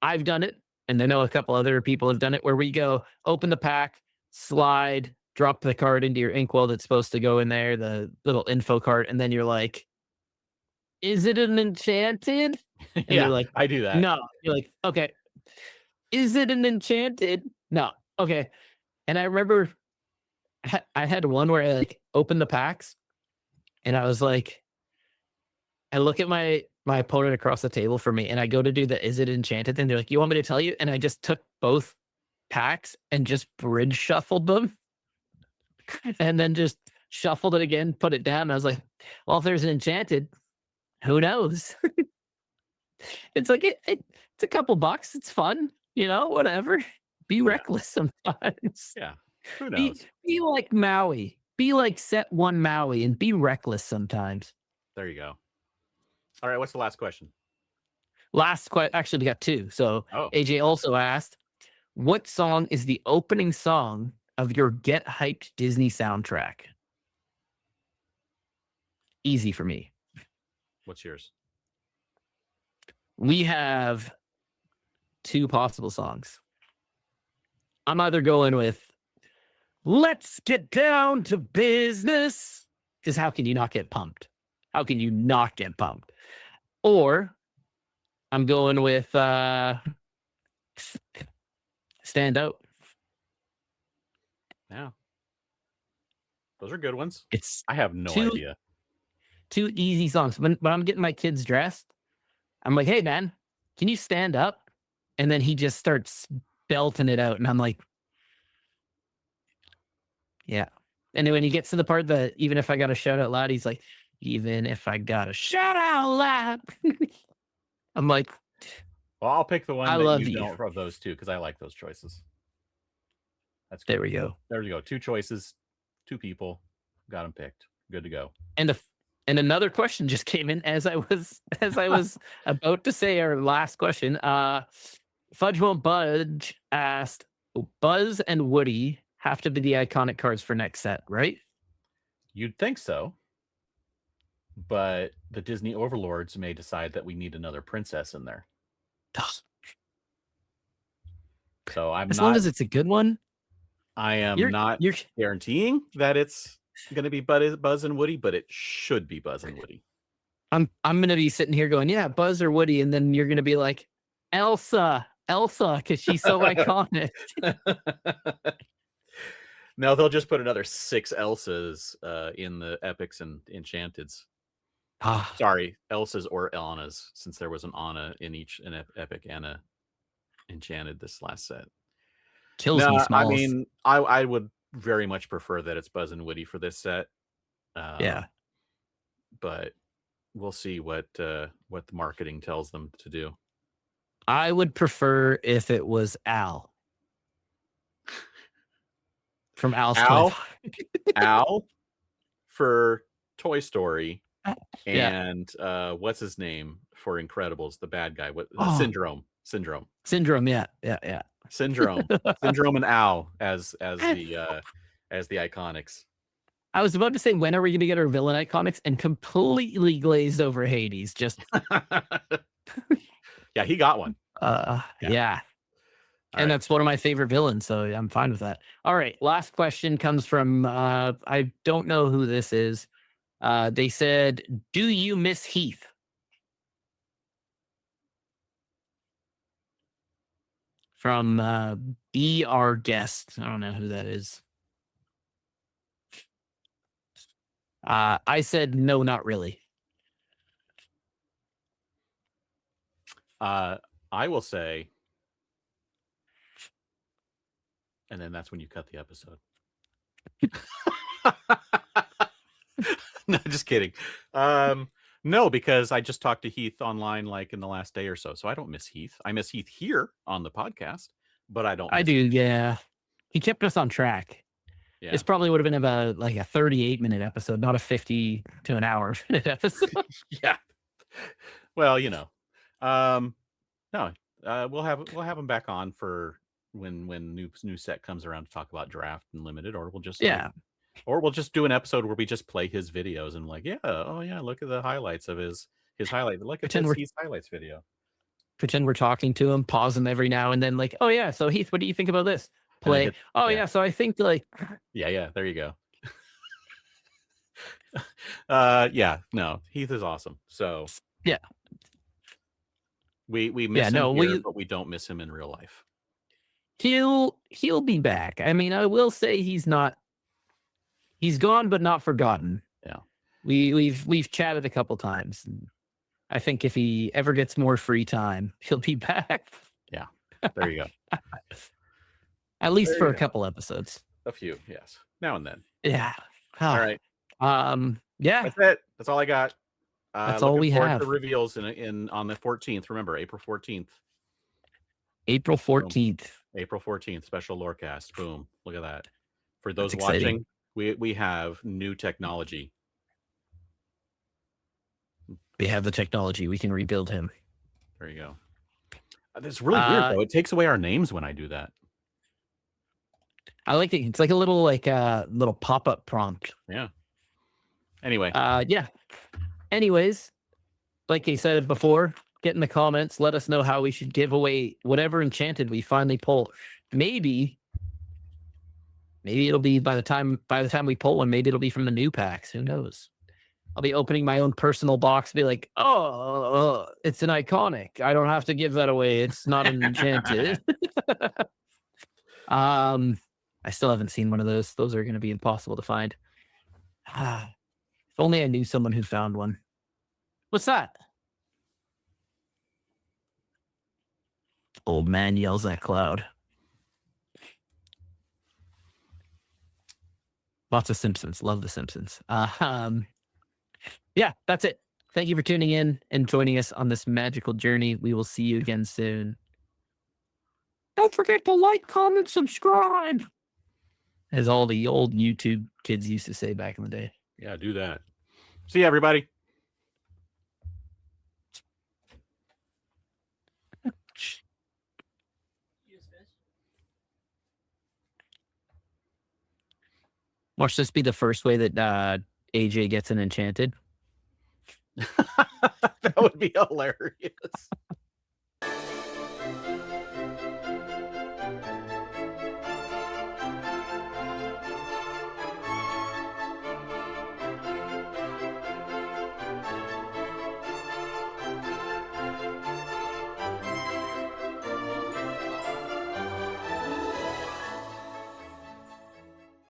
I've done it, and I know a couple other people have done it, where we go open the pack, slide, drop the card into your inkwell that's supposed to go in there, the little info card, and then you're like, is it an enchanted? And yeah, you're like, I do that. No. You're like, okay. Is it an enchanted? No. Okay. And I remember I had one where I like opened the packs, and I was like, I look at my opponent across the table from me, and I go to do the is it enchanted thing. They're like, you want me to tell you? And I just took both packs and just bridge shuffled them, and then just shuffled it again, put it down. And I was like, well, if there's an enchanted, who knows? It's like it's a couple bucks. It's fun, whatever. Be reckless sometimes. Yeah. Who knows? Be like Maui. Be like set 1 Maui and be reckless sometimes. There you go. All right. What's the last question? Actually, we got 2. So Oh. AJ also asked, what song is the opening song of your Get Hyped Disney soundtrack? Easy for me. What's yours? We have 2 possible songs. I'm either going with Let's Get Down to Business, because how can you not get pumped? How can you not get pumped? Or I'm going with Stand Out. Yeah. Those are good ones. I have no idea. 2 easy songs. When I'm getting my kids dressed, I'm like, hey, man, can you stand up? And then he just starts belting it out. And I'm like, yeah. And then when he gets to the part that even if I got to shout out loud, he's like, even if I got to shout out loud. I'm like, Well, I'll pick the I one that love you you. don't of those two because I like those choices. That's good. There we go. There you go. 2 choices, 2 people, got them picked. Good to go. And another question just came in as I was about to say our last question. Fudge Won't Budge asked, Buzz and Woody have to be the iconic cards for next set, right? You'd think so, but the Disney overlords may decide that we need another princess in there. So As long as it's a good one. I am not guaranteeing that it's going to be Buzz and Woody, but it should be Buzz and Woody. I'm going to be sitting here going, yeah, Buzz or Woody, and then you're going to be like, Elsa, because she's so iconic. No, they'll just put another 6 Elsas in the epics and enchanteds. Sorry, Elsas or Annas, since there was an Anna in each an epic and a enchanted this last set. Kills me, Smalls. I mean, I would very much prefer that it's Buzz and Woody for this set. Yeah, but we'll see what the marketing tells them to do. I would prefer if it was Al from Al's Al for Toy Story, and what's his name for Incredibles? The bad guy. What? Syndrome. Yeah. Syndrome and Al as the iconics. I was about to say, when are we going to get our villain iconics? And completely glazed over Hades. Just yeah, he got one. Yeah. And that's one of my favorite villains, so I'm fine with that. All right, last question comes from I don't know who this is. They said, "Do you miss Heath?" From Be Our Guest. I don't know who that is. I said no, not really. I will say, and then that's when you cut the episode. No, just kidding. No, because I just talked to Heath online like in the last day or so. So I don't miss Heath. I miss Heath here on the podcast, but I don't. I do, yeah. He kept us on track. Yeah. This probably would have been about like a 38-minute episode, not a 50 to an hour minute episode. Yeah. Well, no. We'll have him back on for when new set comes around to talk about draft and limited, or we'll just do an episode where we just play his videos and like, look at the highlights of his highlight. Look at his highlights video. Pretend we're talking to him, pause him every now and then, like, oh yeah, so Heath, what do you think about this? Play. So I think like yeah, there you go. No, Heath is awesome. So yeah. We miss him here, but we don't miss him in real life. He'll be back. I mean, I will say he's gone but not forgotten. Yeah. We've chatted a couple times. I think if he ever gets more free time, he'll be back. Yeah. There you go. At least for a couple episodes. A few, yes. Now and then. Yeah. All right. Yeah. That's it. That's all I got. That's all we have. The reveals on the 14th. Remember, April 14th. April 14th. Boom. April 14th, special Lorecast. Boom. Look at that. For those watching, we have new technology. We have the technology. We can rebuild him. There you go. It's really weird, though. It takes away our names when I do that. I like it. It's like a little pop-up prompt. Yeah. Anyway. Yeah. Anyways, like I said before, get in the comments. Let us know how we should give away whatever enchanted we finally pull. Maybe it'll be by the time we pull one. Maybe it'll be from the new packs. Who knows? I'll be opening my own personal box. Be like, it's an iconic. I don't have to give that away. It's not an enchanted. I still haven't seen one of those. Those are going to be impossible to find. If only I knew someone who found one. What's that? Old man yells at cloud. Lots of Simpsons. Love the Simpsons. Yeah, that's it. Thank you for tuning in and joining us on this magical journey. We will see you again soon. Don't forget to like, comment, subscribe, as all the old YouTube kids used to say back in the day. Yeah, do that. See you, everybody. Watch this be the first way that AJ gets an enchanted. That would be hilarious.